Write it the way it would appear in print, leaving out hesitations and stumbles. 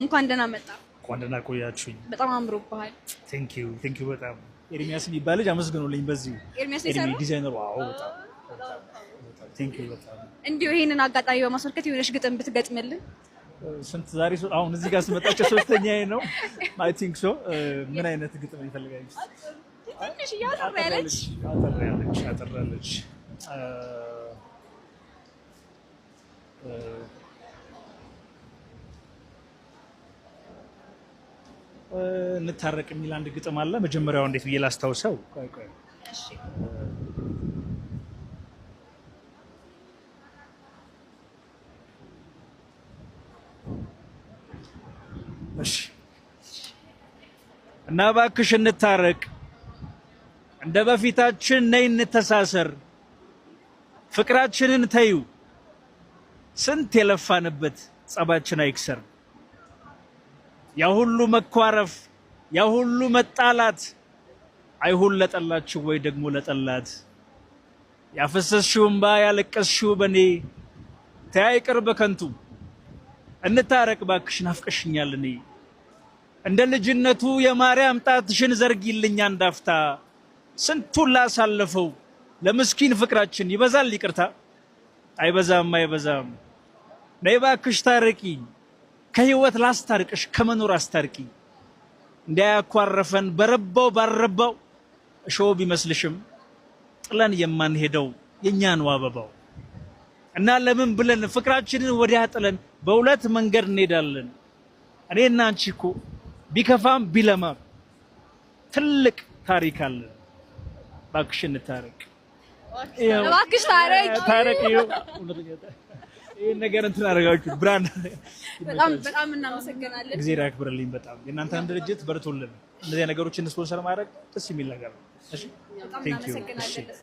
እንኳን ደህና መጣ። እንኳን ደህና ቆያችሁኝ። በጣም አምሮብሃል። ቴንክ ዩ በጣም ኤርሚያስ የሚባል ልጅ አመስግኑልኝ። በዚህ ኤርሚያስ ኤርሚ ዲዛይነሩ። አዎ በጣም ቴንክ ዩ በጣም እንዲሁ ይሄንን አጋጣሚ በማስመልከት የሆነሽ ግጥም ብትገጥምልን። ስንት ዛሬ አሁን እዚህ ጋር ስመጣቸው ሶስተኛዬ ነው። አይ ቲንክ ሶ ምን አይነት ግጥም ይፈልጋል? ትንሽ ያለች አጠራለች እንታረቅ የሚል አንድ ግጥም አለ። መጀመሪያው እንዴት ብዬ ላስታውሰው? እሺ እና እባክሽ እንታረቅ፣ እንደ በፊታችን ነይ እንተሳሰር፣ ፍቅራችንን ተዩ፣ ስንት የለፋንበት ጸባችን አይክሰር። ያ ሁሉ መኳረፍ ያ ሁሉ መጣላት አይሁን ለጠላችሁ ወይ ደግሞ ለጠላት። ያፈሰስሽው እንባ ያለቀስሽው በኔ ተያይ ቅርብ ከንቱ፣ እንታረቅ ባክሽ ናፍቀሽኛል እኔ። እንደ ልጅነቱ የማርያም ጣትሽን ዘርጊልኝ አንዳፍታ፣ ስንቱን ላሳለፈው ለምስኪን ፍቅራችን ይበዛል ይቅርታ። አይበዛም አይበዛም ነይ ባክሽ ታረቂኝ፣ ከህይወት ላስታርቅሽ ከመኖር አስታርቂ። እንዳያኳረፈን በረባው ባረባው እሾህ ቢመስልሽም ጥለን የማንሄደው የኛ ነው አበባው። እና ለምን ብለን ፍቅራችንን ወዲያ ጥለን በሁለት መንገድ እንሄዳለን። እኔና አንቺ እኮ ቢከፋም ቢለማም ትልቅ ታሪክ አለን። ባክሽ እንታረቅ፣ ባክሽ ታረቂ። ይሄን ነገር እንትን አደረጋችሁ ብራንድ። በጣም እናመሰግናለን። እግዚአብሔር ያክብርልኝ። በጣም የእናንተን ድርጅት በርቶልን እንደዚህ ነገሮችን ስፖንሰር ማድረግ ደስ የሚል ነገር ነው። እሺ ቴንክ ዩ።